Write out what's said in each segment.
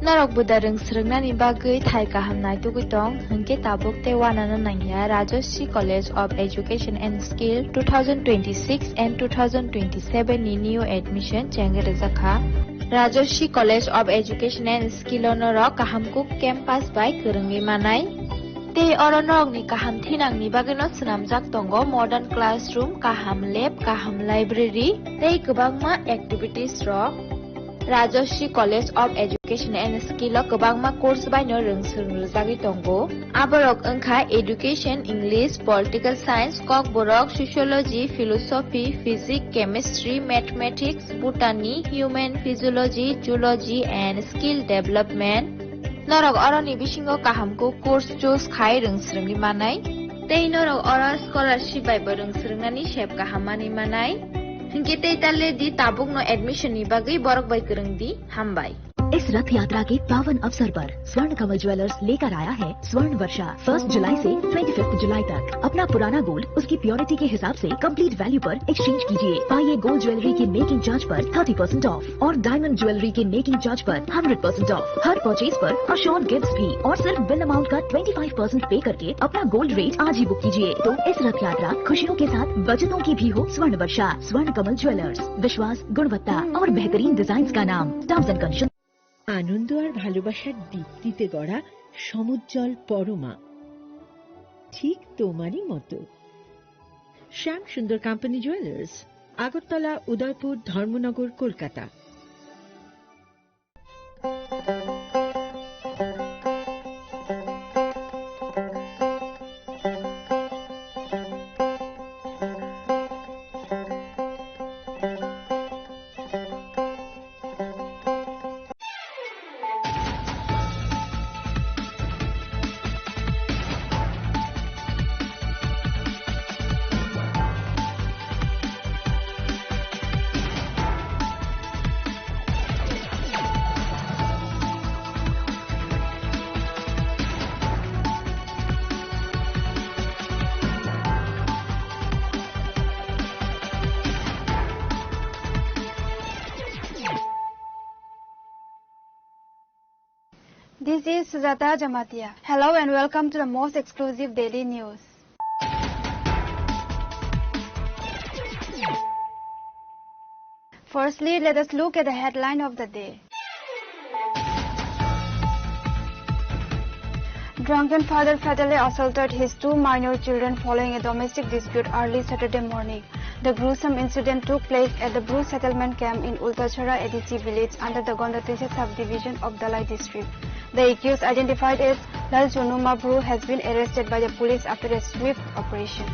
Narok budareng srengna ni bagai thai kahamnai tugitong hengke tabuk te wanana nangya Rajashri College of Education and Skill 2026 and 2027 ni new admission chengere zakha Rajashri College of Education and Skill onorok kahamkuk campus by kerenggi manai te oronok ni kaham thinang ni bagino senamjak tongo modern classroom kaham lab kaham library te kebangma activities rok Rajashri College of Education and Skill kebangma course by no rungsrungjagi tongo aborok engkha education English political science kok borok sociology philosophy physics chemistry mathematics botany human physiology zoology and skill development norok oroni bisingo kahamko course choose khai rungsrungi manai tei norok ora scholarship by rungsrungnani shep kahamani manai Hingkite tale di tabuk no admission ni bagai borok bai kereng di hambai इस रथ यात्रा के पावन अवसर पर स्वर्ण कमल jewellers लेकर आया है स्वर्ण वर्षा 1 जुलाई से 25 जुलाई तक अपना पुराना गोल्ड उसकी प्योरिटी के हिसाब से कंप्लीट वैल्यू पर एक्सचेंज कीजिए पाइए गोल्ड ज्वेलरी की मेकिंग चार्ज पर 30% ऑफ और डायमंड ज्वेलरी के मेकिंग चार्ज पर 100% ऑफ हर परचेज पर अश्योर्ड गिफ्ट्स भी और सिर्फ बिल अमाउंट का 25% पे करके अपना गोल्ड रेट आज ही बुक कीजिए तो इस रथ यात्रा खुशियों के साथ बचतों की भी हो स्वर्ण वर्षा स्वर्ण कमल ज्वेलर्स विश्वास गुणवत्ता और बेहतरीन डिजाइन का नाम टर्म्स एंड कंडीशन আনন্দ আর ভালোবাসার দীপ্তিতে গড়া সমুজ্জ্বল পরমা ঠিক তোমারই মতো শ্যাম সুন্দর company jewellers Agartala Udaipur Dharmanagar Kolkata This is Sujata Jamatia. Hello and welcome to the most exclusive daily news. Firstly, let us look at the headline of the day. Drunken father fatally assaulted his two minor children following a domestic dispute early Saturday morning. The gruesome incident took place at the Bru settlement camp in Ultachara ADC village under the Gondatesha subdivision of Dalai district. The accused, identified as Lal Chonuma Bru, has been arrested by the police after a swift operation.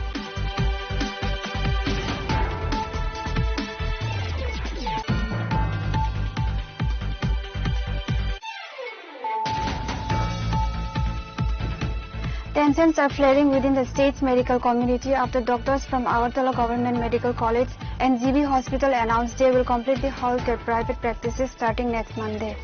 Tensions are flaring within the state's medical community after doctors from Agartala Government Medical College and GB Hospital announced they will completely halt their private practices starting next Monday.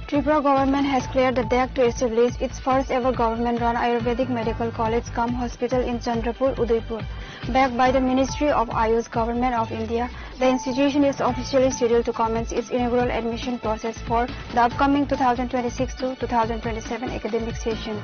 Tripura government has cleared the deck to establish its first ever government-run Ayurvedic medical college cum hospital in Chandrapur, Udaipur. Backed by the Ministry of Ayush Government of India, the institution is officially scheduled to commence its inaugural admission process for the upcoming 2026 to 2027 academic session.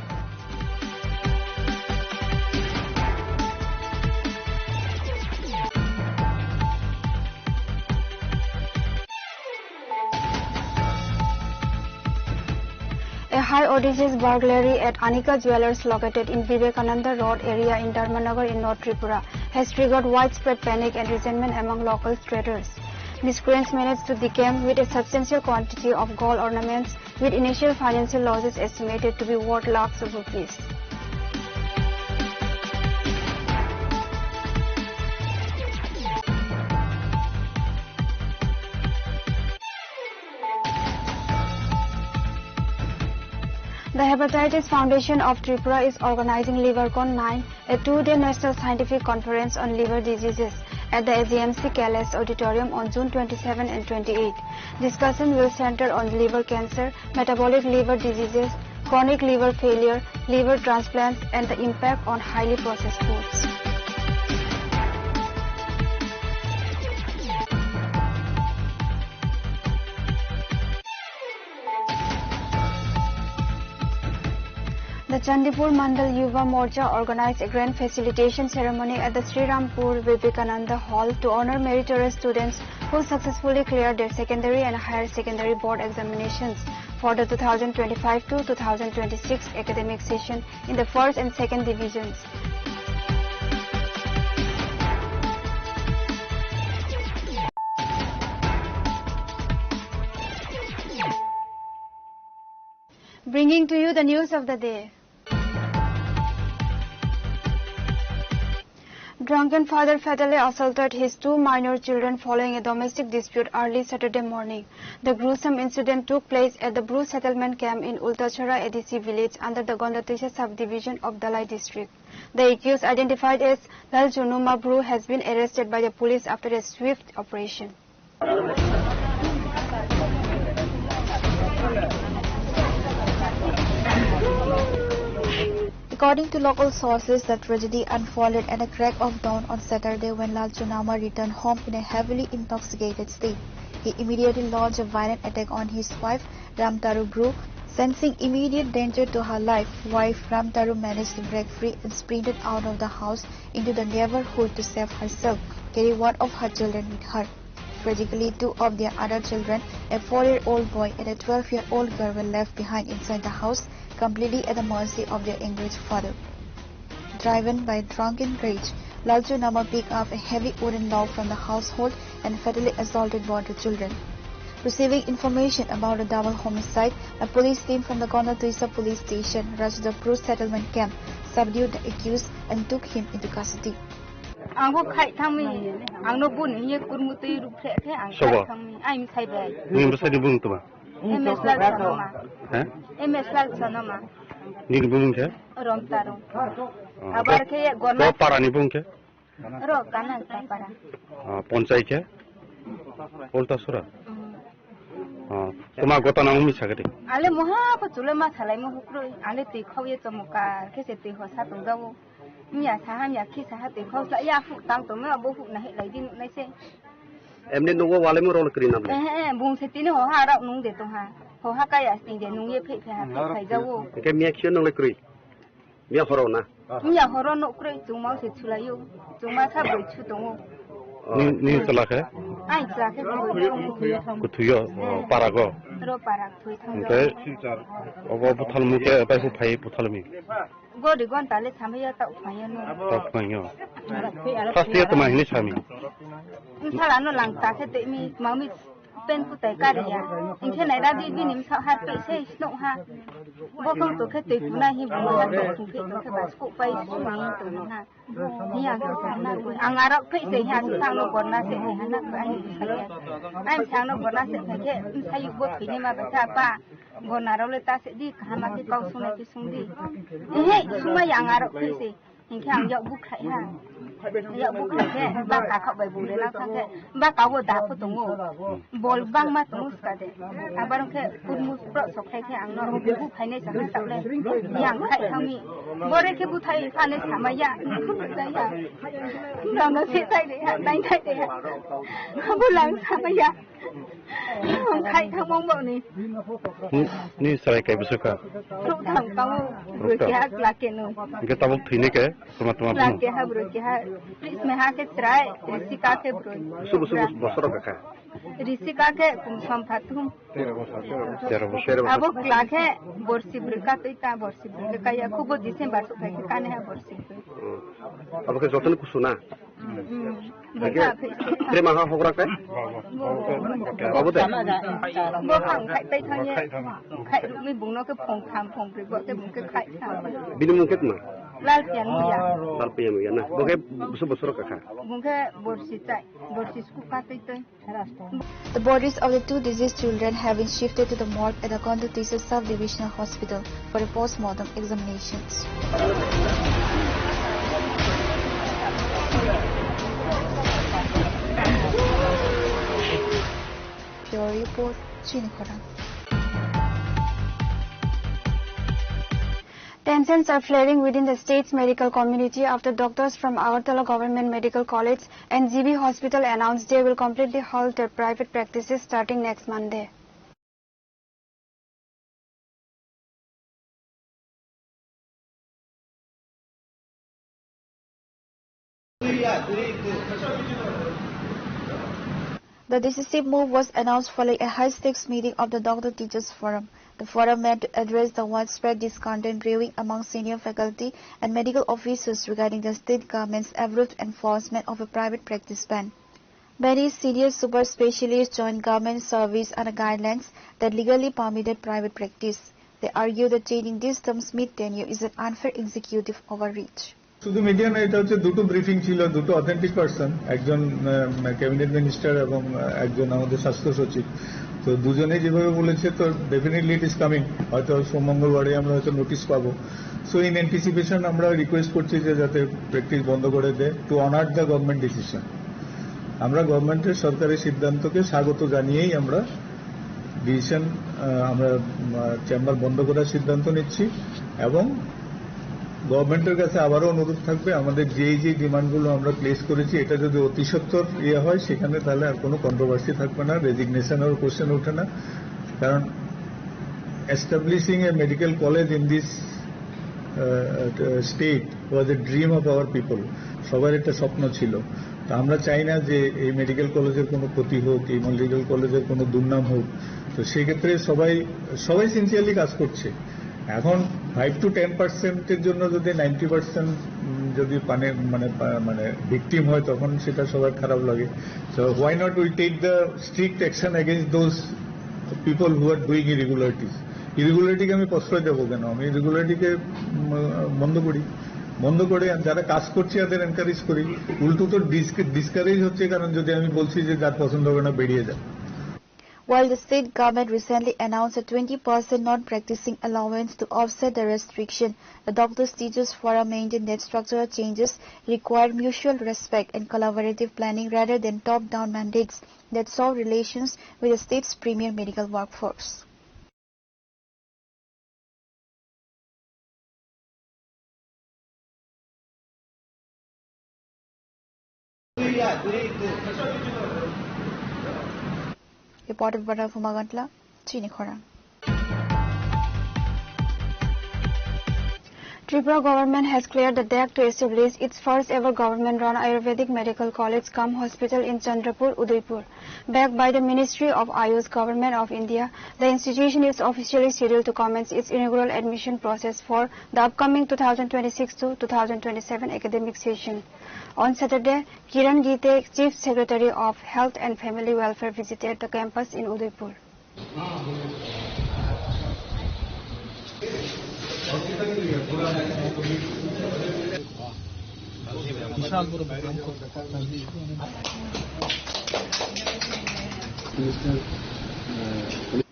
A high audacious burglary at Anika Jewellers located in Vivekananda Road area in Dharmanagar in North Tripura has triggered widespread panic and resentment among local traders. Miscreants managed to decamp with a substantial quantity of gold ornaments with initial financial losses estimated to be worth lakhs of rupees. The Hepatitis Foundation of Tripura is organizing LiverCon 9, a two-day national scientific conference on liver diseases at the AGMC KLS Auditorium on June 27 and 28. Discussion will center on liver cancer, metabolic liver diseases, chronic liver failure, liver transplants, and the impact on highly processed foods. The Chandipur Mandal Yuva Morcha organized a grand facilitation ceremony at the Sri Rampur Vivekananda Hall to honor meritorious students who successfully cleared their secondary and higher secondary board examinations for the 2025 to 2026 academic session in the first and second divisions. Bringing to you the news of the day. Drunken father fatally assaulted his two minor children following a domestic dispute early Saturday morning. The gruesome incident took place at the Bru settlement camp in Ultachara ADC village under the Gondatisha subdivision of Dalai district. The accused, identified as Lal Chunuma Bru, has been arrested by the police after a swift operation. According to local sources, the tragedy unfolded at the crack of dawn on Saturday when Lal Chunama returned home in a heavily intoxicated state. He immediately launched a violent attack on his wife, Ramtaru Bru. Sensing immediate danger to her life, wife Ramtaru managed to break free and sprinted out of the house into the neighborhood to save herself, carrying one of her children with her. Tragically, two of their other children, a 4-year-old boy and a 12-year-old girl, were left behind inside the house, completely at the mercy of their enraged father. Driven by drunken rage, Lal Chunama picked up a heavy wooden log from the household and fatally assaulted both the children. Receiving information about the double homicide, a police team from the Gondatisha police station rushed the Bru settlement camp, subdued the accused, and took him into custody. Tuma gota na umi sagade. Ale moha pa tule ma thalai mo hukroi ale te khauye chamuka ke se te ho sa to dawo mia sa ha mia ki sa ha te khau sa ya fu tang to me bo fu na he lai din nai se Emne nungo wale mo rol kri nam le. Bung se tin ho ha ra nung de to ha ho ha ka ya sting de nung ye phe phe ha phe khai dawo Ke mia khien nong le kri. Mia horo na. Mia horo no kroi chung mau se chula yo chung ma tha boi chu to Ni tala ke? ai tla ke Kutuyo parago. ro parak thui thang Ke obo buthal mu ke pai hu phai buthal mi. go de gon tale samaya ta phaya no Ta phangyo. Pasti to ma hini chami. Thala no lang ta ke te mi mau mi pen pu tai ka ya in the nai da di nim sa ha pe se no ha bo kong to ke te pu na hi bo ha to ke to ke ba sku pai su ni to ni ha ni ya ka sa na ku angara pe se ha sa no bon na se ha na ka ai sa ya ai sa no bon na se ke sa yu bo pi ni ma ba sa pa bon na ro le ta se di ka ma ke kau su na ki sung di su ma ya angara pe se in khang yo bu khai ha ya bu khai ke ba ka kha bai bu le na sa ke ba ka wo da pu tung bol bang ma tung ska de abar ke pun mu pro so khai ke ang no bu khai ne sa na ta le yang khai khang mi bore ke bu thai sa ne sa ma ya da ya na no se tai de ha dai tai de ha bu lang sa ma ya khai khang mong bo ni Ni sarai kai busuka. ru thang ka ru ke ha la ke no Ke tabuk thine ke tuma la ke ha bro ke ha please me ha ke try risika ke bro Subu bosoro ka ka. risika ke kum sam phatum Tera bosero. abo la ke borsi brika to ita borsi brika ya khubo December so ke kane ha borsi Abo ke jotan kusuna. Terima ha hokra ke? Abo de. bo khang khai tai thang ye khai ru mi bung no ke phong tham phong pri bo ke bung ke khai tham Bini mungkit ma. Lal pian muya. Dal pian ya na. Boke besar kakak. Mungkin borsi sku katai toi. The bodies of the two deceased children have been shifted to the morgue at the Kondo Teachers Sub-Divisional Hospital for a post-mortem examinations. Pure report, CHINI KHORANG. Tensions are flaring within the state's medical community after doctors from Agartala Government Medical College and GB Hospital announced they will completely halt their private practices starting next Monday. The decisive move was announced following a high-stakes meeting of the Doctor Teachers Forum. The forum met to address the widespread discontent brewing among senior faculty and medical officers regarding the state government's abrupt enforcement of a private practice ban. Many senior super specialists joined government service under guidelines that legally permitted private practice. They argue that changing these terms mid-tenure is an unfair executive overreach. শুধু media না, এটা হচ্ছে দুটো briefing ছিল, দুটো authentic person, একজন cabinet minister এবং একজন আমাদের স্বাস্থ্য সচিব। তো দুজনেই যেভাবে বলেছে, তো ডেফিনেটলি ইট ইজ কামিং, হয়তো সোমমঙ্গলবারে আমরা হয়তো নোটিশ পাবো। সো ইন অ্যান্টিসিপেশন আমরা রিকোয়েস্ট করছি যে যাতে প্র্যাকটিস বন্ধ করে দেয়, two honour the government decision. আমরা গভর্নমেন্টের সরকারি সিদ্ধান্তকে স্বাগত জানিয়েই আমরা ডিসিশন, আমরা চেম্বার বন্ধ করার সিদ্ধান্ত নিচ্ছি এবং গভর্নমেন্টের কাছে আবারও অনুরোধ থাকবে, আমাদের যে ডিমান্ডগুলো আমরা প্লেস করেছি এটা যদি অতি সত্বর হয় সেখানে তাহলে আর কোনো কন্ট্রোভার্সি থাকবে না, রেজিগনেশনের কোশ্চেন ওঠে না। কারণ establishing A medical college in this state was a dream of our people, সবার একটা স্বপ্ন ছিল। তো আমরা চাই না যে এই মেডিকেল কলেজের কোনো ক্ষতি হোক, এই মেডিকেল কলেজের কোনো দুর্নাম হোক। তো সেক্ষেত্রে সবাই সিনসিয়ারলি কাজ করছে। এখন 5 to 10% জন্য যদি 90% যদি মানে ভিকটিম হয় তখন সেটা সবার খারাপ লাগে। So why not we take the strict action against those people who are doing ইরেগুলারিটিকে আমি প্রশ্রয় দেবো কেন? আমি ইরেগুলারিটিকে বন্ধ করে যারা কাজ করছে তাদের এনকারেজ করি। উল্টো তো ডিসকারেজ হচ্ছে, কারণ যদি আমি বলছি যে যার পছন্দ হবে না বেরিয়ে যান। While the state government recently announced a 20% non-practicing allowance to offset the restriction, the Doctors Teachers Forum maintained that structural changes require mutual respect and collaborative planning rather than top-down mandates that saw relations with the state's premier medical workforce. Reported by Fumagantla, CHINI KHORANG. Tripura government has cleared the deck to establish its first ever government-run Ayurvedic medical college cum hospital in Chandrapur, Udaipur. Backed by the Ministry of Ayush Government of India, the institution is officially scheduled to commence its inaugural admission process for the upcoming 2026 to 2027 academic session. On Saturday, Kiran Gite, Chief Secretary of Health and Family Welfare, visited the campus in Udaipur.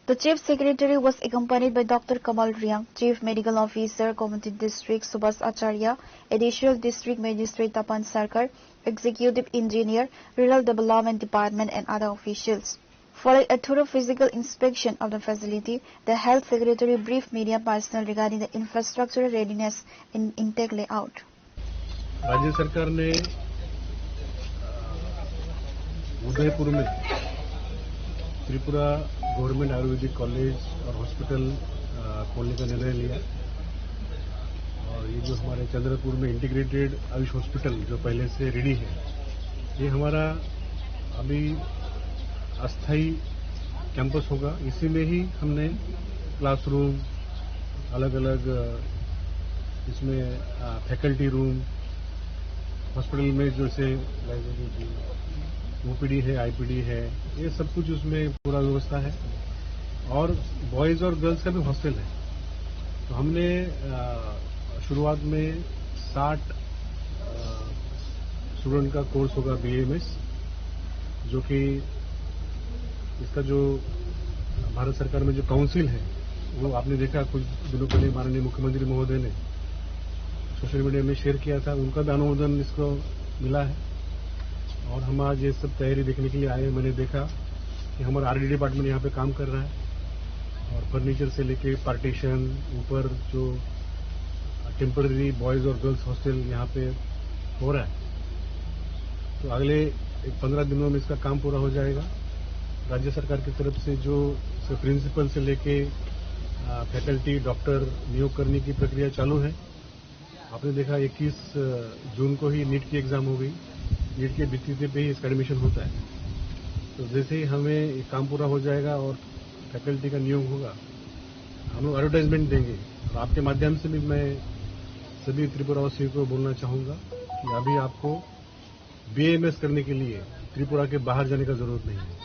The Chief Secretary was accompanied by Dr. Kamal Riang, Chief Medical Officer, Community District Subhas Acharya, Additional District Magistrate Tapan Sarkar, Executive Engineer, Rural Development Department and other officials. Following a thorough physical inspection of the facility, the Health Secretary briefed media personnel regarding the infrastructural readiness and intake layout. राज्य सरकार ने उदयपुर में Tripura government Ayurvedic college और hospital खोलने का निर्णय लिया और ये जो हमारे चंद्रपुर में इंटीग्रेटेड आयुष हॉस्पिटल जो पहले से रेडी है, ये हमारा अभी अस्थायी कैंपस होगा। इसी में ही हमने क्लासरूम, अलग अलग इसमें फैकल्टी रूम, हॉस्पिटल में जैसे ओपीडी है, आईपीडी है, ये सब कुछ उसमें पूरा व्यवस्था है और बॉयज और गर्ल्स का भी हॉस्टल है। तो हमने शुरुआत में 60 स्टूडेंट का कोर्स होगा BAMS, जो कि इसका जो भारत सरकार में जो काउंसिल है वो आपने देखा कुछ दिनों पहले माननीय मुख्यमंत्री महोदय ने सोशल मीडिया में शेयर किया था, उनका भी अनुमोदन इसको मिला है। और हम आज ये सब तैयारी देखने के लिए आए। मैंने देखा कि हमारा RD डिपार्टमेंट यहाँ पे काम कर रहा है और फर्नीचर से लेके पार्टीशन, ऊपर जो टेम्पररी बॉयज और गर्ल्स हॉस्टल यहाँ पे हो रहा है। तो अगले 15 दिनों में इसका काम पूरा हो जाएगा। राज्य सरकार की तरफ से जो प्रिंसिपल से लेके फैकल्टी, डॉक्टर नियोग करने की प्रक्रिया चालू है। आपने देखा 21 जून को ही नीट की एग्जाम हो गई। नीट के भित्ति पे ही इसका एडमिशन होता है। तो जैसे ही हमें काम पूरा हो जाएगा और फैकल्टी का नियोग होगा, हम लोग एडवर्टाइजमेंट देंगे। और आपके माध्यम से भी मैं सभी त्रिपुरावासियों को बोलना चाहूंगा कि अभी आपको BAMS करने के लिए त्रिपुरा के बाहर जाने का जरूरत नहीं है।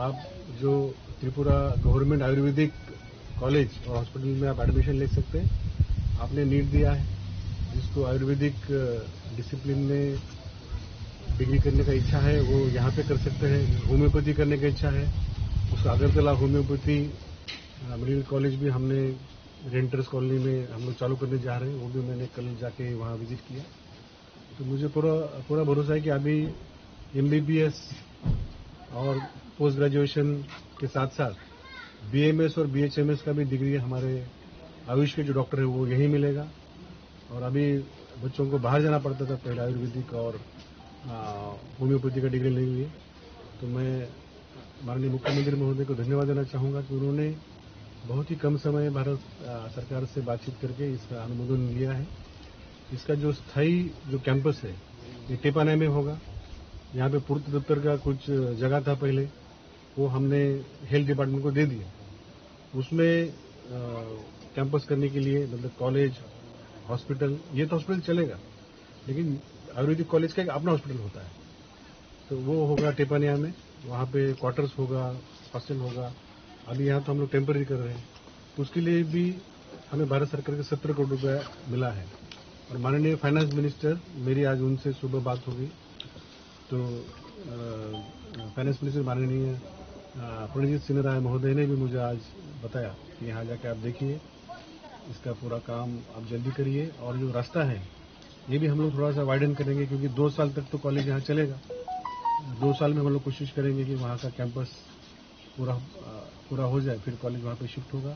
आप जो त्रिपुरा गवर्नमेंट आयुर्वेदिक कॉलेज और हॉस्पिटल में आप एडमिशन ले सकते हैं। आपने नीट दिया है, जिसको आयुर्वेदिक डिसिप्लिन में डिग्री करने का इच्छा है वो यहाँ पे कर सकते हैं। होम्योपैथी करने का इच्छा है, उसका अगरतला होम्योपैथी मेडिकल कॉलेज भी हमने रेंटर्स कॉलोनी में हम लोग चालू करने जा रहे हैं। वो भी मैंने कल जाके वहाँ विजिट किया। तो मुझे पूरा भरोसा है कि अभी MBBS और पोस्ट ग्रेजुएशन के साथ साथ BAMS और BHMS का भी डिग्री हमारे आयुष के जो डॉक्टर है वो यही मिलेगा। और अभी बच्चों को बाहर जाना पड़ता था पहले आयुर्वेदिक और होम्योपैथी का डिग्री लेने के लिए। तो मैं माननीय मुख्यमंत्री महोदय को धन्यवाद देना चाहूंगा कि उन्होंने बहुत ही कम समय भारत सरकार से बातचीत करके इसका अनुमोदन लिया है। इसका जो स्थायी जो कैंपस है ये टेपाने में होगा। यहाँ पे पूर्त दफ्तर का कुछ जगह था पहले, वो हमने हेल्थ डिपार्टमेंट को दे दिया। उसमें कैंपस करने के लिए मतलब कॉलेज, हॉस्पिटल, ये तो हॉस्पिटल चलेगा, लेकिन आयुर्वेदिक कॉलेज का एक अपना हॉस्पिटल होता है। तो वो होगा टेपानिया में, वहाँ पे क्वार्टर्स होगा, हॉस्टल होगा। अभी यहाँ तो हम लोग टेम्पररी कर रहे हैं। तो उसके लिए भी हमें भारत सरकार के 17 करोड़ रुपया मिला है। और माननीय फाइनेंस मिनिस्टर, मेरी आज उनसे सुबह बात हो गई, तो फाइनेंस मिनिस्टर माननीय प्रणजीत सिंह राय महोदय ने भी मुझे आज बताया कि यहाँ जाके आप देखिए, इसका पूरा काम आप जल्दी करिए। और जो रास्ता है ये भी हम लोग थोड़ा सा वाइडन करेंगे, क्योंकि 2 साल तक तो कॉलेज यहाँ चलेगा। 2 साल में हम लोग कोशिश करेंगे कि वहाँ का कैंपस पूरा हो जाए, फिर कॉलेज वहाँ पे शिफ्ट होगा।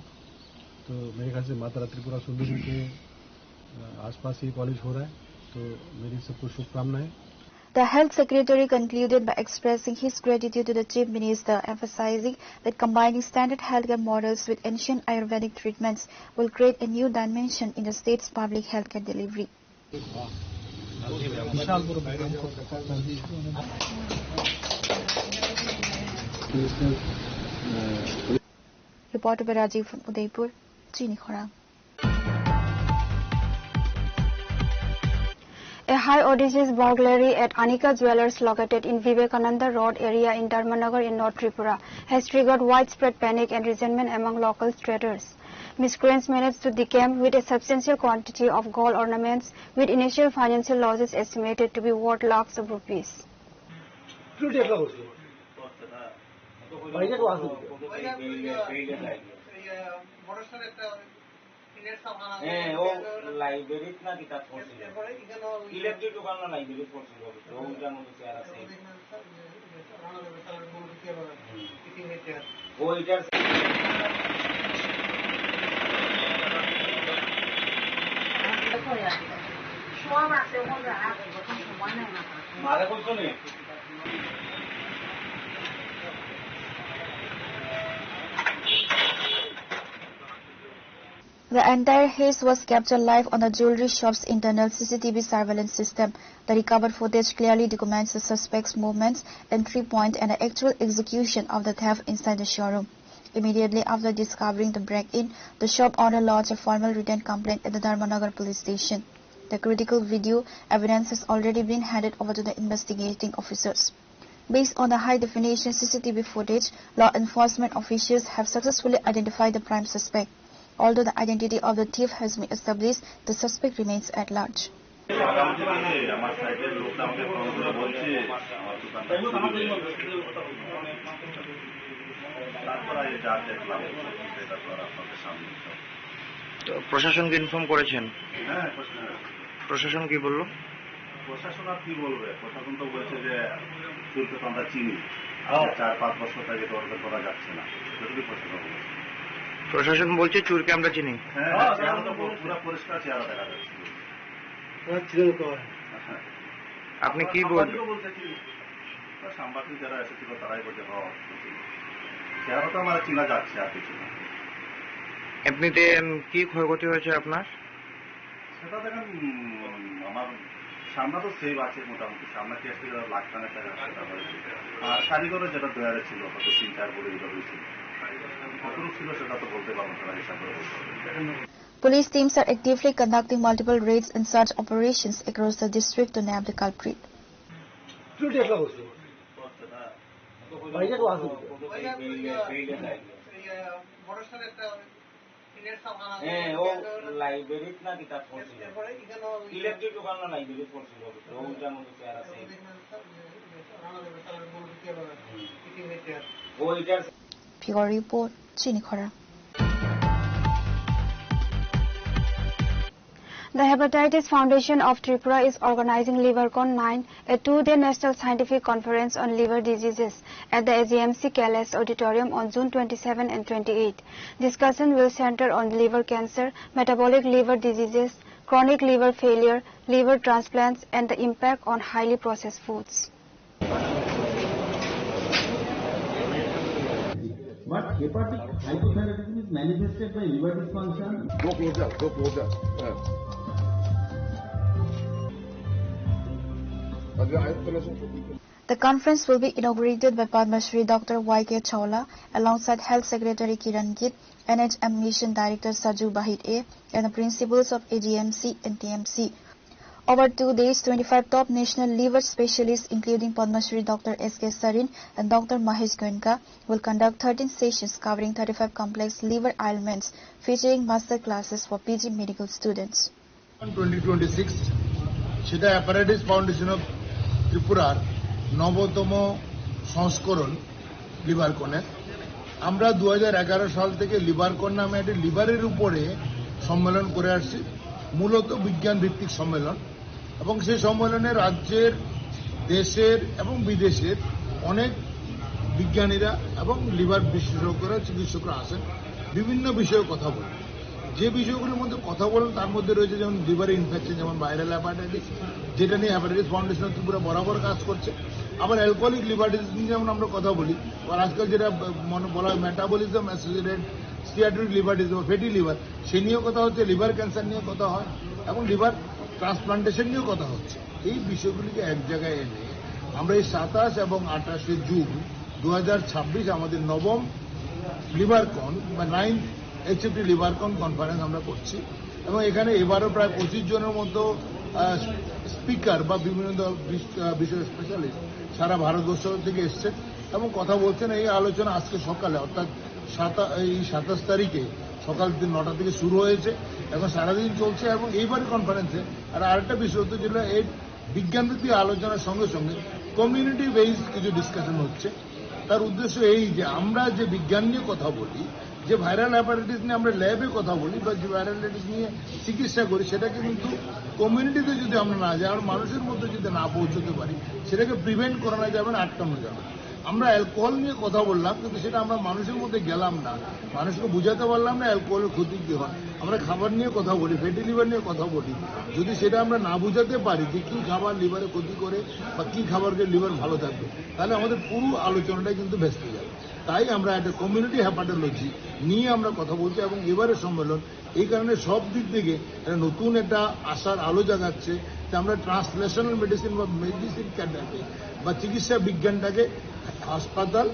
तो मेरे ख्याल से माता त्रिपुरा सुंदरी के आसपास ही कॉलेज हो रहा है। तो मेरी सबको शुभकामनाएं। The Health Secretary concluded by expressing his gratitude to the Chief Minister, emphasizing that combining standard healthcare models with ancient Ayurvedic treatments will create a new dimension in the state's public healthcare delivery. Reported by Rajiv from Udaipur, CHINI KHORANG. A high audacious burglary at Anika Jewellers located in Vivekananda Road area in Dharmanagar in North Tripura has triggered widespread panic and resentment among local traders. Miscreants managed to decamp with a substantial quantity of gold ornaments, with initial financial losses estimated to be worth lakhs of rupees. The entire haze was captured live on the jewelry shop's internal CCTV surveillance system. The recovered footage clearly documents the suspect's movements, entry point, and the actual execution of the theft inside the showroom. Immediately after discovering the break-in, the shop owner lodged a formal written complaint at the Dharmanagar police station. The critical video evidence has already been handed over to the investigating officers. Based on the high-definition CCTV footage, law enforcement officials have successfully identified the prime suspect. Although the identity of the thief has been established, the suspect remains at large. তো প্রশাসনকে inform করেছেন? হ্যাঁ, প্রশাসন কি বললো? প্রশাসন আর কি বলবে, প্রশাসন তো বলছে যে চুরকে তো আমরা চিনি, 4-5 বছর থেকে তদন্ত করা যাচ্ছে না। প্রশাসন বলছে চুরকে আমরা চিনি। হ্যাঁ, চেহারা তো পুরো পরিষ্কার চেহারা দেখা যাচ্ছে। আপনি কি বলবেন? সাংবাদিক যারা এসেছিল তারাই বলছে চেহারা তো আমার চিনা যাচ্ছে, আর কিছু না। এমনিতে কি ক্ষয়ক্ষতি হয়েছে আপনার? সেটা দেখেন, আমার সামনে তো সেভ আছে মোটামুটি, সামনে কেস থেকে লাখ টাকা সেটা হয়েছে। আর কারিগরের যেটা দয়ারে ছিল হয়তো 3-4 বলে যেটা হয়েছিল, কতটুকু ছিল সেটা তো বলতে পারবো, সেটা হিসাব করে বলতে হবে। Police teams are actively conducting multiple raids and search operations across the district to nab the culprit. Bureau Report, CHINI KHORANG. The Hepatitis Foundation of Tripura is organizing LiverCon 9, a 2-day national scientific conference on liver diseases at the AGMC KLS Auditorium on June 27 and 28. Discussion will center on liver cancer, metabolic liver diseases, chronic liver failure, liver transplants, and the impact on highly processed foods. But hepatic hypothyroidism is manifested by liver dysfunction. Go closer. The conference will be inaugurated by Padma Shri Dr. Y.K. Chawla alongside Health Secretary Kiran Git, NHM Mission Director Saju Bahit A, and the principals of AGMC and TMC. Over 2 days, 25 top national liver specialists including Padma Shri Dr. S.K. Sarin and Dr. Mahesh Goenka will conduct 13 sessions covering 35 complex liver ailments featuring master classes for PG medical students. 2026 সেটা অ্যাপারেটিস foundation of ত্রিপুরার 9তম সংস্করণ লিভারকনের। আমরা 2011 সাল থেকে লিভারকন নামে একটি লিভারের উপরে সম্মেলন করে আসছি, মূলত বিজ্ঞান ভিত্তিক সম্মেলন, এবং সেই সম্মেলনে রাজ্যের, দেশের এবং বিদেশের অনেক বিজ্ঞানীরা এবং লিভার বিশেষজ্ঞরা, চিকিৎসকরা আসেন, বিভিন্ন বিষয়ে কথা বলেন। যে বিষয়গুলোর মধ্যে কথা বলেন তার মধ্যে রয়েছে যেমন লিভার ইনফেকশন, যেমন ভাইরাল হ্যাপাটাইটিস, যেটা নিয়ে হ্যাপাটাইটিস ফাউন্ডেশন অফ ত্রিপুরা বরাবর কাজ করছে। আবার অ্যালকোহলিক লিভার ডিজিজ নিয়ে যেমন আমরা কথা বলি, আর আজকাল যেটা বলা হয় মেটাবলিজম অ্যাসোসিয়েটেড স্টিয়াটরিক লিভার ডিজিজ বা ফ্যাটি লিভার, সে নিয়েও কথা হচ্ছে, লিভার ক্যান্সার নিয়ে কথা হয় এবং লিভার ট্রান্সপ্লান্টেশন নিয়েও কথা হচ্ছে। এই বিষয়গুলিকে এক জায়গায় এনে আমরা এই 27 এবং 28 জুন 2026 আমাদের 9ম লিভারকন বা 9th HFT লিভারকন কনফারেন্স আমরা করছি, এবং এখানে এবারও প্রায় 25 জনের মতো স্পিকার বা বিভিন্ন বিষয় স্পেশালিস্ট সারা ভারতবর্ষ থেকে এসছেন এবং কথা বলছেন। এই আলোচনা আজকে সকালে অর্থাৎ 27 তারিখে সকাল 9টা থেকে শুরু হয়েছে এবং সারাদিন চলছে। এবং এইবারের কনফারেন্সে আর আরেকটা বিষয় হচ্ছে, যেটা এই বিজ্ঞানভিত্তিক আলোচনার সঙ্গে সঙ্গে কমিউনিটি বেসড কিছু ডিসকাশন হচ্ছে। তার উদ্দেশ্য এই যে আমরা যে বিজ্ঞান নিয়ে কথা বলি, যে ভাইরাল হ্যাপাটাইটিস নিয়ে আমরা ল্যাবে কথা বলি বা যে ভাইরাল হ্যাপাটাইটিস নিয়ে চিকিৎসা করি, সেটাকে কিন্তু কমিউনিটিতে যদি আমরা না যাই, আর মানুষের মধ্যে যদি না পৌঁছতে পারি, সেটাকে প্রিভেন্ট করানো যাবে না, আটকানো যাবে। আমরা অ্যালকোহল নিয়ে কথা বললাম, কিন্তু সেটা আমরা মানুষের মধ্যে গেলাম না, মানুষকে বুঝাতে পারলাম না অ্যালকোহলের ক্ষতি কি হয়। আমরা খাবার নিয়ে কথা বলি, ফ্যাটি লিভার নিয়ে কথা বলি, যদি সেটা আমরা না বুঝাতে পারি যে কী খাবার লিভারে ক্ষতি করে বা কী খাবারকে লিভার ভালো থাকবে, তাহলে আমাদের পুরো আলোচনাটাই কিন্তু ভেস্তে যাবে। তাই আমরা একটা কমিউনিটি হ্যাপাটোলজি নিয়ে আমরা কথা বলছি, এবং এবারের সম্মেলন এই কারণে সব দিক থেকে একটা নতুন একটা আশার আলো জাগাচ্ছে যে আমরা ট্রান্সলেশনাল মেডিসিন বা মেডিসিন ক্যাডারকে বা চিকিৎসা বিজ্ঞানটাকে হাসপাতাল,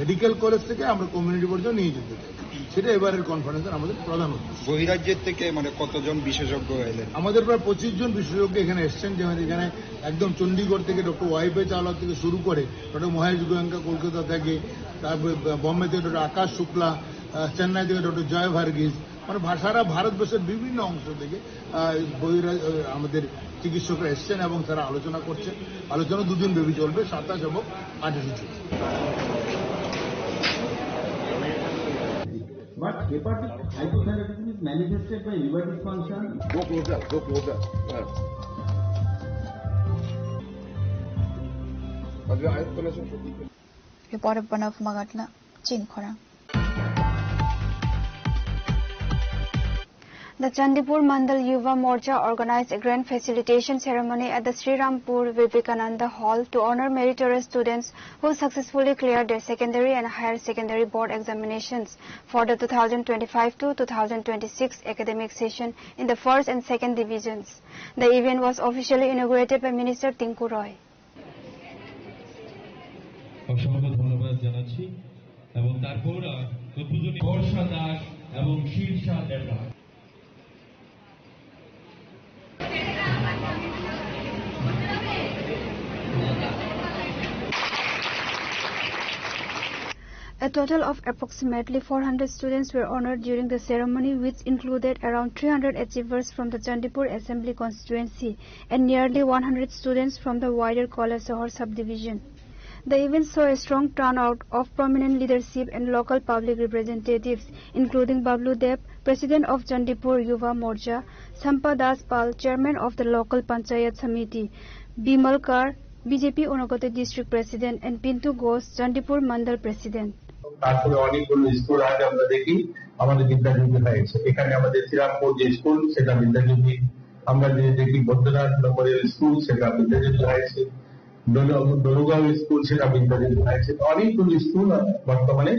মেডিকেল কলেজ থেকে আমরা কমিউনিটি পর্যন্ত নিয়ে যেতে চাই। সেটা এবারের কনফারেন্সের আমাদের প্রধান উদ্দেশ্য। বহিরাজ্যের থেকে কতজন বিশেষজ্ঞ এলেন? আমাদের প্রায় 25 জন বিশেষজ্ঞ এখানে এসছেন, যেমন এখানে একদম চণ্ডীগড় থেকে ডক্টর ওয়াইপে চাওলা থেকে শুরু করে ডক্টর মহেশ গোয়েঙ্কা কলকাতা থেকে, তারপরে বম্বে থেকে ডক্টর আকাশ শুক্লা, চেন্নাই থেকে ডক্টর জয় ভার্গিস, মানে সারা ভারতবর্ষের বিভিন্ন অংশ থেকে আমাদের চিকিৎসকরা এসছেন এবং তারা আলোচনা করছেন। আলোচনা 2 দিন ব্যাপী চলবে, 27 এবং 28 June. But hepatic hypothyroidism is manifested by liver dysfunction. Go closer. Reported Pranav Magatla, Chin Khorang. The Chandipur Mandal Yuva Morcha organized a grand facilitation ceremony at the Sri Rampur Vivekananda Hall to honor meritorious students who successfully cleared their secondary and higher secondary board examinations for the 2025 to 2026 academic session in the first and second divisions. The event was officially inaugurated by Minister Tinku Roy. অসংখ্য ধন্যবাদ জানাচ্ছি এবং তারপর উদ্বোধনী বর্ষা দাস এবং Shirsha Debra. A total of approximately 400 students were honored during the ceremony, which included around 300 achievers from the Chandipur Assembly constituency and nearly 100 students from the wider Kolasahar subdivision. The event saw a strong turnout of prominent leadership and local public representatives, including Bablu Dev, President of Chandipur Yuva Morcha, Sampa Das Pal, Chairman of the local Panchayat Samiti, Bimal Kar, BJP Unakoti District President, and Pintu Ghosh, Chandipur Mandal President. তারপরে অনেকগুলো school আগে আমরা দেখি আমাদের বিদ্যাযোগী হয়েছে। এখানে আমাদের শ্রীরামপুর যে স্কুল সেটা বিদ্যাযোগী, আমরা যে দেখি বৈদ্যনাথ মেমোরিয়াল স্কুল সেটা বিদ্যাযোগী হয়েছে, দরুগাঁও স্কুল সেটা বিদ্যাযোগী হয়েছে। অনেকগুলো স্কুল বর্তমানে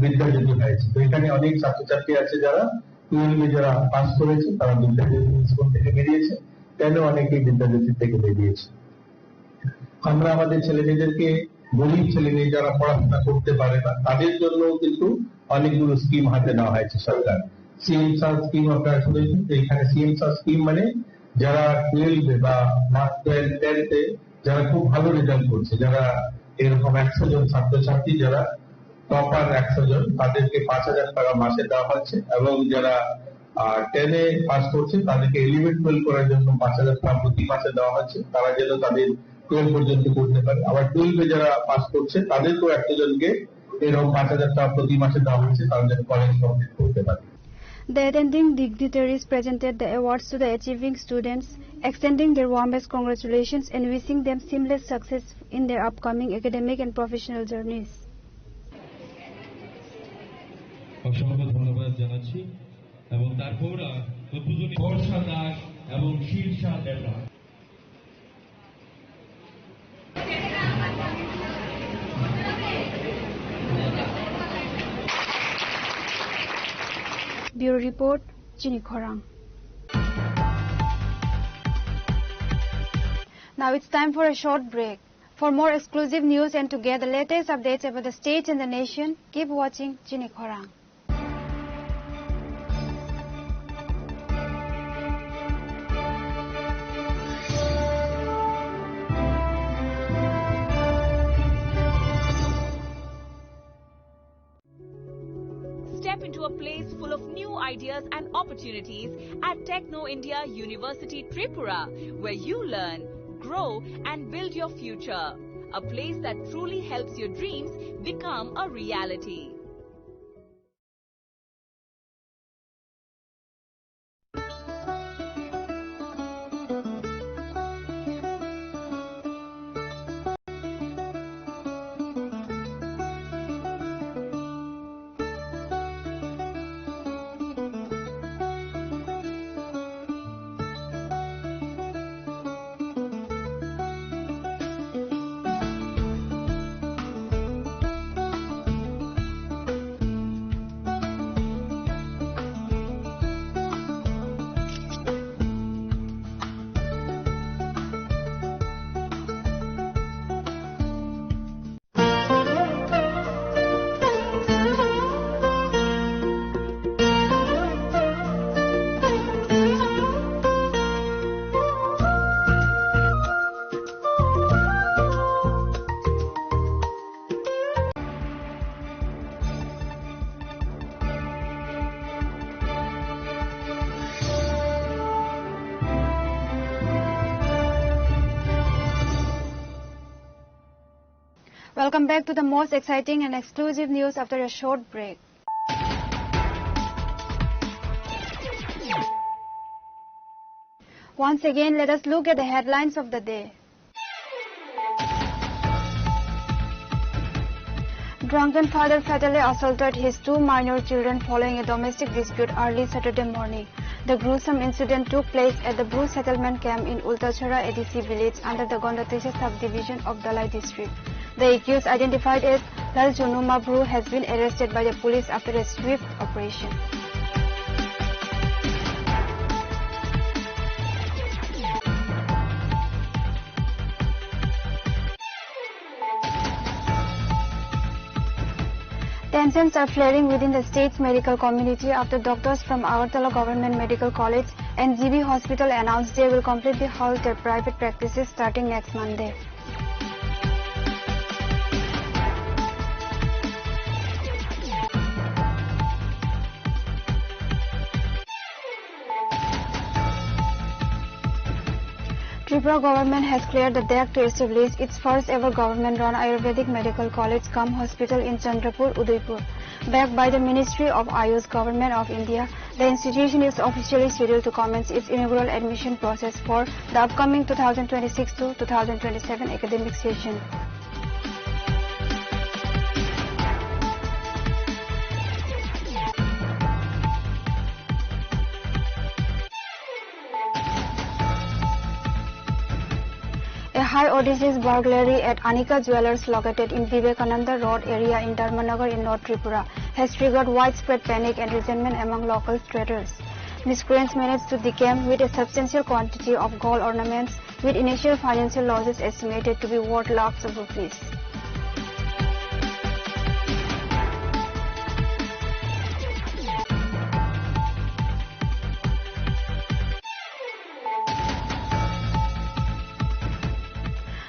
বিদ্যাযোগী হয়েছে। তো এখানে অনেক ছাত্রছাত্রী আছে যারা 12 যারা পাস করেছে তারা বিদ্যাযোগী স্কুল থেকে বেরিয়েছে, কেন অনেকেই বিদ্যাযোগী থেকে বেরিয়েছে। আমরা আমাদের ছেলেমেয়েদেরকে গরিব ছেলেমেয়ে যারা পড়াশোনা করতে পারে না তাদের জন্য কিন্তু অনেকগুলো স্কিম হাতে নেওয়া হয়েছে সরকার। সিএমসার স্কিম আপনারা শুনেছেন। এখানে সিএমসার স্কিম মানে যারা 12 বা 10তে যারা খুব ভালো রেজাল্ট করছে, যারা এরকম 100 জন ছাত্রছাত্রী যারা টপার 100 জন তাদেরকে 5,000 টাকা মাসে দেওয়া হচ্ছে এবং যারা 10-এ পাস করছে তাদেরকে 11-12 করার জন্য 5,000 টাকা প্রতি মাসে দেওয়া হচ্ছে, তারা যেন তাদের 12 পর্যন্ত করতে পারে। আবার 12-এ যারা পাস করছে তাদেরকেও 100 জনকে এরকম 5,000 টাকা প্রতি মাসে দেওয়া হচ্ছে, তারা যেন কলেজ কমপ্লিট করতে পারে। The attending dignitaries presented the awards to the achieving students, extending their warmest congratulations and wishing them seamless success in their upcoming academic and professional journeys. অসংখ্য ধন্যবাদ জানাচ্ছি এবং তারপর উদ্বোধনী বর্ষা দাস এবং Shirsha Debra. Bureau Report, CHINI KHORANG. Now it's time for a short break. For more exclusive news and to get the latest updates about the state and the nation, keep watching CHINI KHORANG. Step into a place full of new ideas and opportunities at Techno India University Tripura, where you learn, grow and build your future. A place that truly helps your dreams become a reality. Welcome back to the most exciting and exclusive news after a short break. Once again, let us look at the headlines of the day. Drunken father fatally assaulted his 2 minor children following a domestic dispute early Saturday morning. The gruesome incident took place at the Bru settlement camp in Ultachara ADC village under the Gondatisha subdivision of Dalai district. The accused, identified as Lal Chunuma Bru, has been arrested by the police after a swift operation. Tensions are flaring within the state's medical community after doctors from Agartala Government Medical College and GB Hospital announced they will completely halt their private practices starting next Monday. Tripura government has cleared the deck to establish its first ever government-run Ayurvedic medical college cum hospital in Chandrapur, Udaipur. Backed by the Ministry of Ayush Government of India, the institution is officially scheduled to commence its inaugural admission process for the upcoming 2026 to 2027 academic session. A high audacious burglary at Anika Jewellers located in Vivekananda Road area in Dharmanagar in North Tripura has triggered widespread panic and resentment among local traders. Miscreants managed to decamp with a substantial quantity of gold ornaments, with initial financial losses estimated to be worth lakhs of rupees.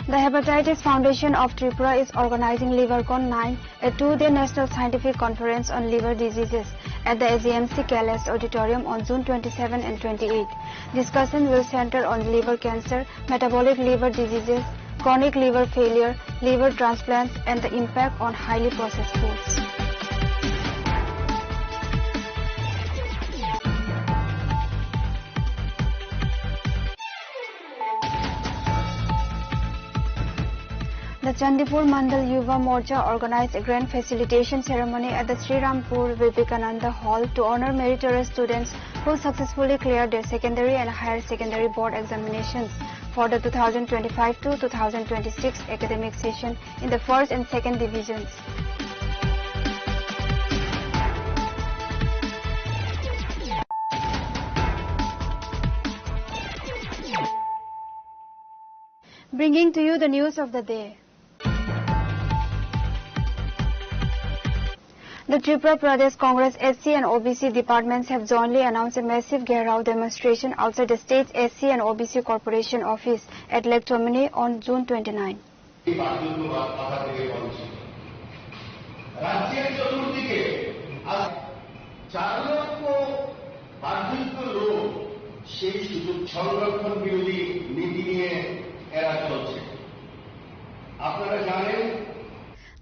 The Hepatitis Foundation of Tripura is organizing LiverCon 9, a 2-day national scientific conference on liver diseases at the AGMC Kailash Auditorium on June 27 and 28. Discussion will center on liver cancer, metabolic liver diseases, chronic liver failure, liver transplants, and the impact on highly processed foods. The Chandipur Mandal Yuva Morcha organized a grand facilitation ceremony at the Sri Rampur Vivekananda Hall to honor meritorious students who successfully cleared their secondary and higher secondary board examinations for the 2025 to 2026 academic session in the first and second divisions. Bringing to you the news of the day. The Tripura Pradesh Congress SC and OBC departments have jointly announced a massive Gherao demonstration outside the state's SC and OBC Corporation office at Lake Tomini on June 29.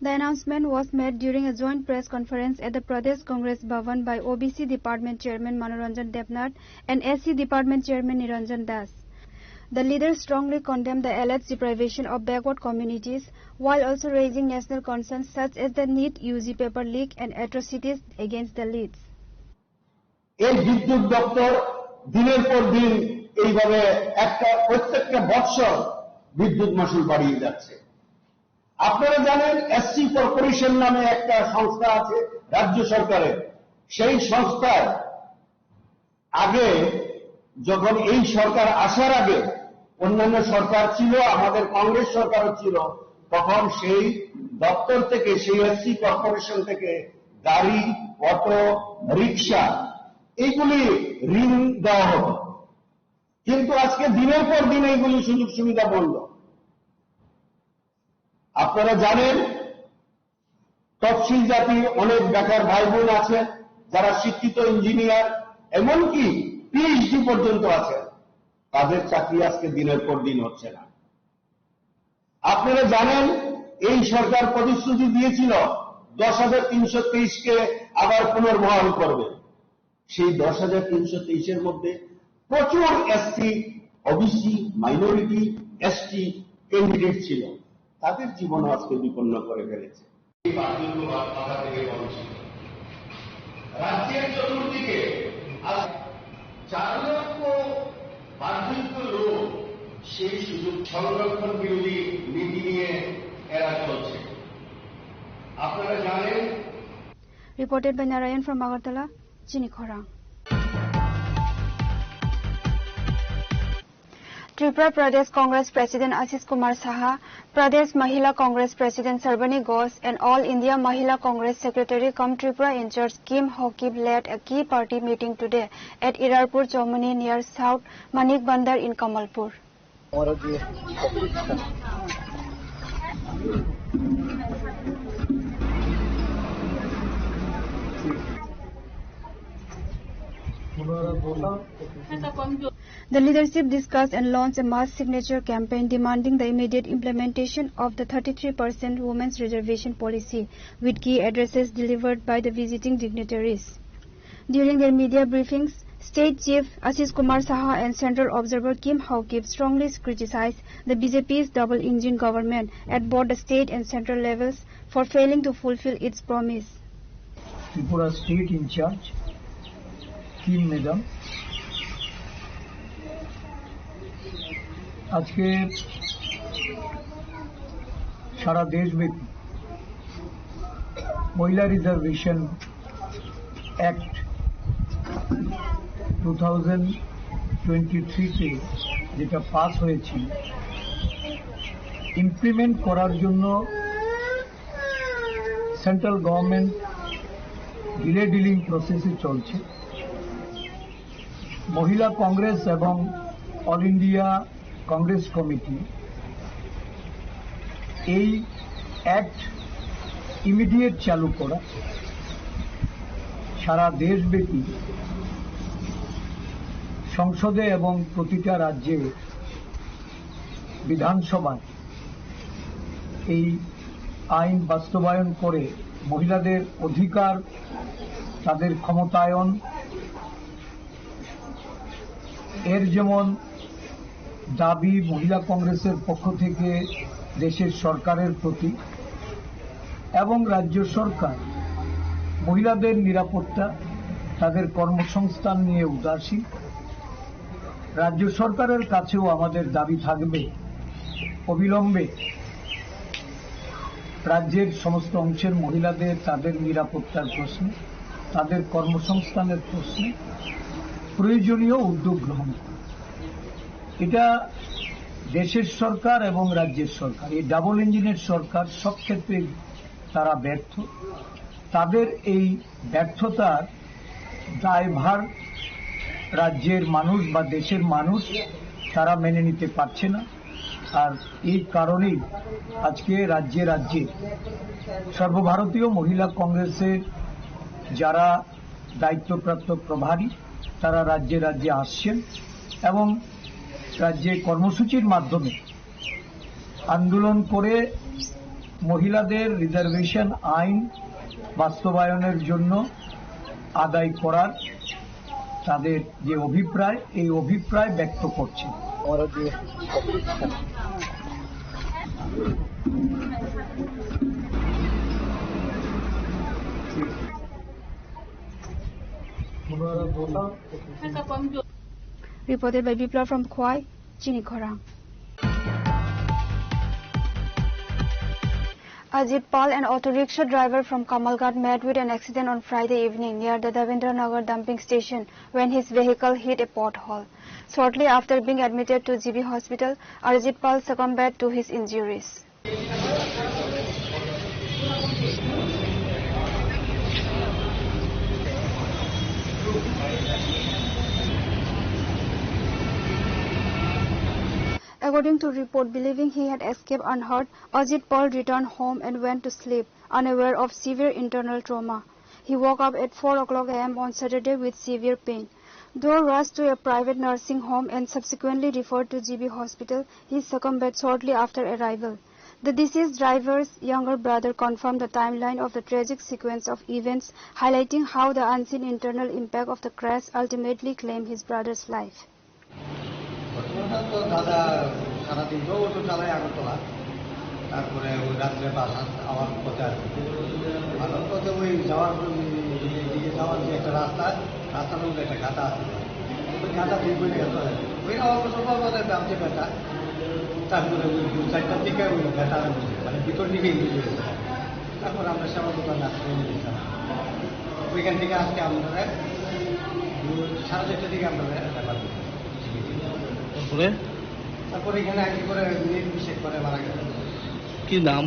The announcement was made during a joint press conference at the Pradesh Congress Bhavan by OBC Department Chairman Manoranjan Devnath and SC Department Chairman Niranjan Das. The leaders strongly condemned the alleged deprivation of backward communities while also raising national concerns such as the NEET UG paper leak and atrocities against the leads. এই বিদ্যুৎ দপ্তর দিনের পর দিন এইভাবে প্রত্যেকটা বৎসর বিদ্যুৎ মাশুল বাড়িয়ে যাচ্ছে। আপনারা জানেন এসসি কর্পোরেশন নামে একটা সংস্থা আছে রাজ্য সরকারের, সেই সংস্থার আগে যখন এই সরকার আসার আগে অন্যান্য সরকার ছিল, আমাদের কংগ্রেস সরকারও ছিল, তখন সেই দপ্তর থেকে, সেই এসসি কর্পোরেশন থেকে গাড়ি, অটো, রিক্সা এইগুলি ঋণ দেওয়া হতো। কিন্তু আজকে দিনের পর দিন এইগুলি সুযোগ সুবিধা বন্ধ। আপনারা জানেন তফসিল জাতির অনেক বেকার ভাই বোন আছেন যারা শিক্ষিত ইঞ্জিনিয়ার, এমনকি পিএইচডি পর্যন্ত আছেন, তাদের চাকরি আজকে দিনের পর দিন হচ্ছে না। আপনারা জানেন এই সরকার প্রতিশ্রুতি দিয়েছিল 10,323-কে আবার পুনর্বহাল করবে। সেই 10,323-এর মধ্যে প্রচুর SC, OBC, minority, ST candidate ছিল, তাদের জীবন আজকে বিপন্ন করে ফেলেছে। এই বাতিলগুলো মাথা থেকে বলছি, রাজ্যের চতুর্দিকে আজ 4 লক্ষ বার্ধক্য লোক সেই সুযোগ সংরক্ষণ বিরোধী নীতি নিয়ে এরা চলছে। আপনারা জানেন। Reported by Narayan from Agartala, CHINI KHORANG. Tripura Pradesh Congress President Ashish Kumar Saha, Pradesh Mahila Congress President Sarbani Ghosh, and All India Mahila Congress Secretary cum Tripura in charge Kim Ho-kip led a key party meeting today at Irarpur Chomani near South Manik Bandar in Kamalpur. The leadership discussed and launched a mass signature campaign demanding the immediate implementation of the 33% women's reservation policy, with key addresses delivered by the visiting dignitaries. During their media briefings, State Chief Ashish Kumar Saha and Central Observer Kim Ho-kip strongly criticized the BJP's double-engine government at both the state and central levels for failing to fulfill its promise. Tripura State in charge, Kim Madam, আজকে সারা দেশব্যাপী মহিলা reservation act 2023-তে যেটা pass হয়েছে, implement করার জন্য central government dealing প্রসেসে চলছে। মহিলা কংগ্রেস এবং অল ইন্ডিয়া কংগ্রেস কমিটি এই অ্যাক্ট ইমিডিয়েট চালু করা, সারা দেশব্যাপী সংসদে এবং প্রতিটা রাজ্যে বিধানসভায় এই আইন বাস্তবায়ন করে মহিলাদের অধিকার, তাদের ক্ষমতায়ন, এর যেমন দাবি মহিলা কংগ্রেসের পক্ষ থেকে দেশের সরকারের প্রতি, এবং রাজ্য সরকার মহিলাদের নিরাপত্তা, তাদের কর্মসংস্থান নিয়ে উদাসীন। রাজ্য সরকারের কাছেও আমাদের দাবি থাকবে অবিলম্বে রাজ্যের সমস্ত অংশের মহিলাদের তাদের নিরাপত্তার প্রশ্নে, তাদের কর্মসংস্থানের প্রশ্নে প্রয়োজনীয় উদ্যোগ গ্রহণ করে। এটা দেশের সরকার এবং রাজ্যের সরকার, এই ডাবল ইঞ্জিনের সরকার সব ক্ষেত্রে তারা ব্যর্থ। তাদের এই ব্যর্থতার দায়ভার রাজ্যের মানুষ বা দেশের মানুষ তারা মেনে নিতে পারছে না। আর এই কারণেই আজকে রাজ্যে রাজ্যে সর্বভারতীয় মহিলা কংগ্রেসের যারা দায়িত্বপ্রাপ্ত প্রভারী তারা রাজ্যে রাজ্যে আসছেন এবং রাজ্যে কর্মসূচির মাধ্যমে আন্দোলন করে মহিলাদের রিজার্ভেশন আইন বাস্তবায়নের জন্য আদায় করার তাদের যে অভিপ্রায়, এই অভিপ্রায় ব্যক্ত করছে। Reported by Bipla from Khwai, CHINI KHORANG. Ajit Pal, an auto rickshaw driver from Kamalghat, met with an accident on Friday evening near the Davendra Nagar dumping station when his vehicle hit a pothole. Shortly after being admitted to GB hospital, Ajit Pal succumbed to his injuries. According to report, believing he had escaped unhurt, Ajit Pal returned home and went to sleep, unaware of severe internal trauma. He woke up at 4 o'clock a.m. on Saturday with severe pain. Though rushed to a private nursing home and subsequently referred to GB hospital, he succumbed shortly after arrival. The deceased driver's younger brother confirmed the timeline of the tragic sequence of events, highlighting how the unseen internal impact of the crash ultimately claimed his brother's life. তারপরে ওই চারটার দিকে ওই ব্যথা আরম্ভ মানে ভিতর দিকে ইঞ্জুরি হয়েছে তারপর আমরা সেবা দোকান আসতে নিয়েছিলাম ওইখান থেকে আজকে আমরা 4:30টার দিকে আমরা ব্যাপার তারপরে এখানে আগে করে মিনিট 20 করে মারা গেল। কি নাম?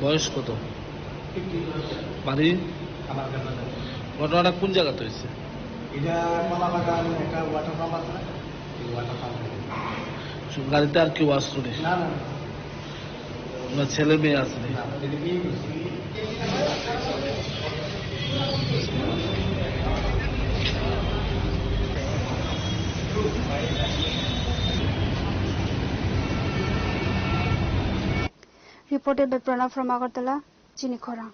বয়স কত? বাড়ি? আমার ঘটনাটা কোন জায়গাতে হয়েছে? এটা কলাবাগান একটা ওয়াটার পাম্প আছে এই ওয়াটার পাম্প গাড়িতে আর কেউ আসলো না? ছেলে মেয়ে আসলে? Reported by Pranav from Agartala, CHINI KHORANG.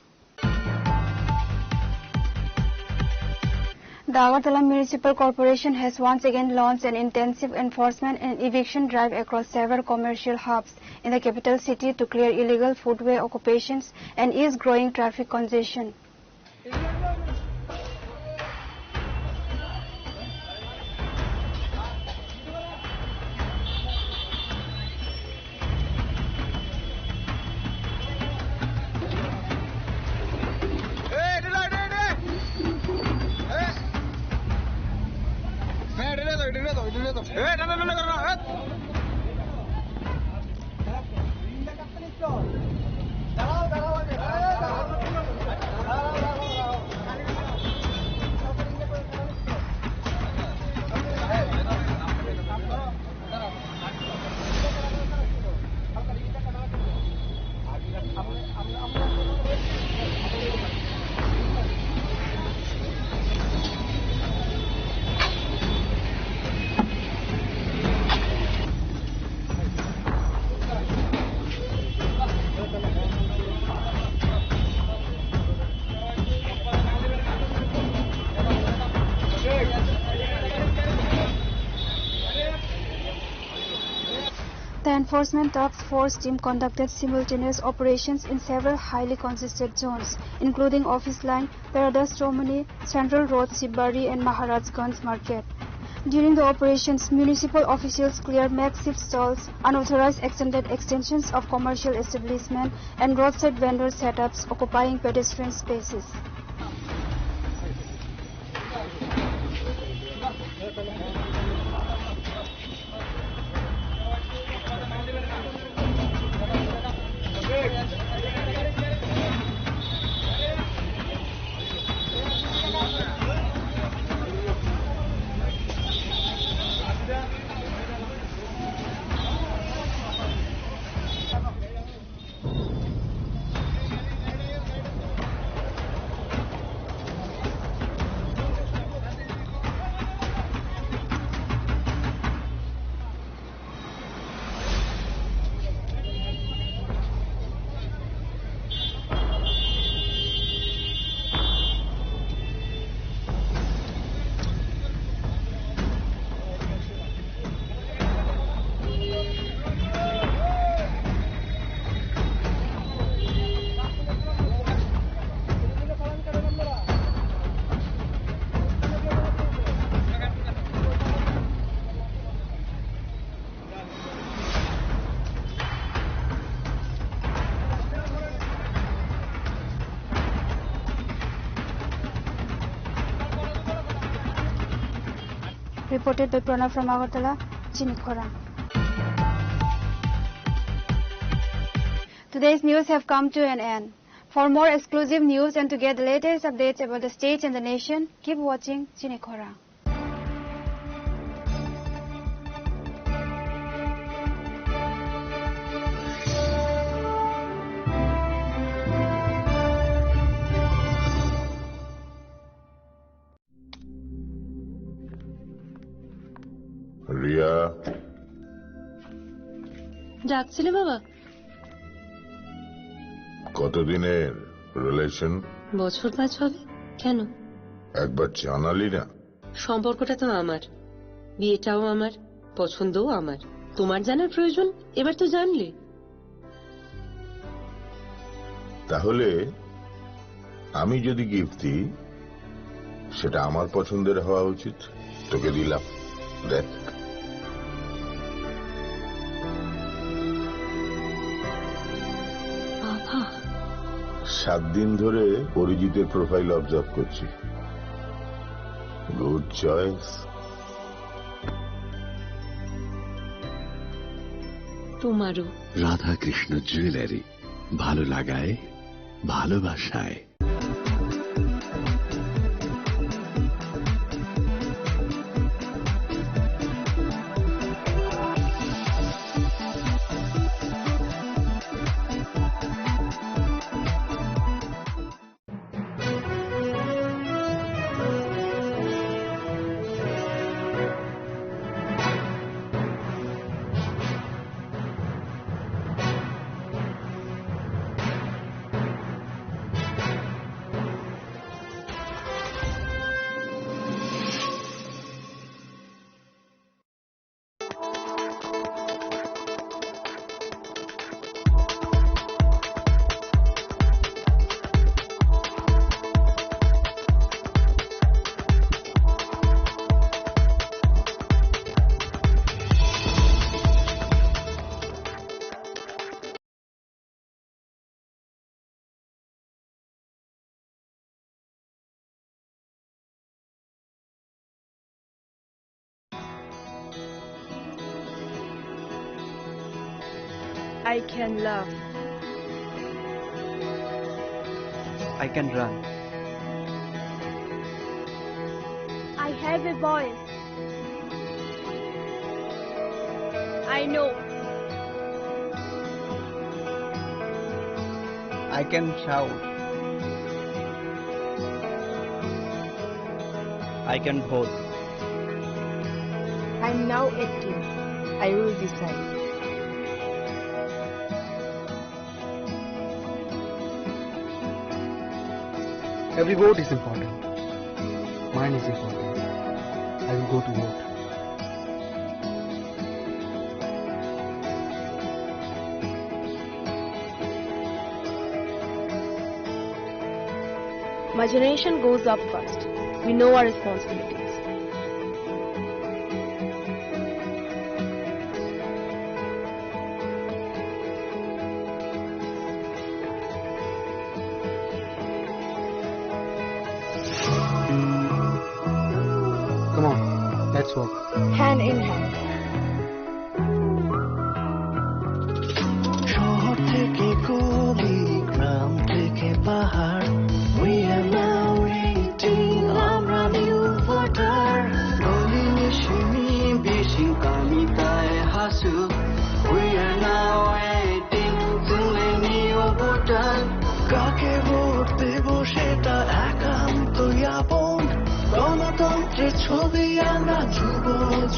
The Agartala Municipal Corporation has once again launched an intensive enforcement and eviction drive across several commercial hubs in the capital city to clear illegal footway occupations and ease growing traffic congestion. The Enforcement Task Force team conducted simultaneous operations in several highly congested zones, including Office Line, Paradise Romani, Central Road, Sibari and Maharajganj Market. During the operations, municipal officials cleared makeshift stalls, unauthorized extended extensions of commercial establishments, and roadside vendor setups occupying pedestrian spaces. Reported by Pranav from Agartala, CHINI KHORANG. Today's news have come to an end. For more exclusive news and to get the latest updates about the state and the nation, keep watching CHINI KHORANG. Riya ডাকছিলে বাবা? কতদিনের relation? বছর 5 হবে। কেন? একবার জানালি না? সম্পর্কটা তো আমার, বিয়েটাও আমার, পছন্দও আমার। তোমার জানার প্রয়োজন? এবার তো জানলে। তাহলে আমি যদি গিফট দিই সেটা আমার পছন্দের হওয়া উচিত। তোকে দিলাম, দেখ। বাবা, 7 দিন ধরে পরিচিতের প্রোফাইল অবজার্ভ করছি। Good choice. তোমারও। রাধা কৃষ্ণ জুয়েলারি, ভালো লাগায় ভালোবাসায়। I can love. I can run. I have a voice. I know. I can shout. I can hold. I'm now 18. I will decide. Every vote is important. Mine is important. I will go to vote. My generation goes up first. We know our responsibilities. Come on, let's work. Hand in hand. শহর থেকে গলি, গ্রাম থেকে পাহাড়, we are now 18, আমরা new voter. গলি মিশিমি বেশি কামিতায় Hasu, we are now 18, তুমি new voter. কাকে ভোট দেব সেটা একান্তই আপন, গণতন্ত্রের ছবি আমরা যুব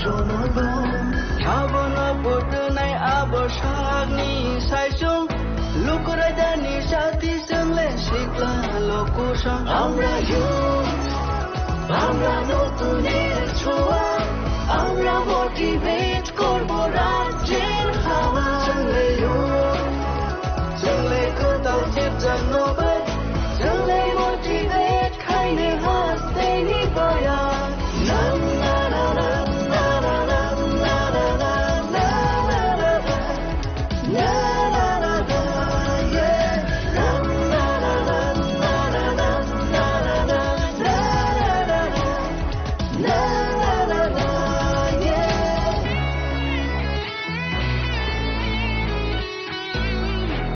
জনগণ. খাবনা ভোট নাই আবসানি সাইসুং, লোকরা জানি সাথী চলে শিখলা লোকসং. আমরা আমরা নতুনের ছোঁয়া, আমরা মোটিভেট করবো রাজ্যের হাওয়া. চলে কোথাও যে জন্য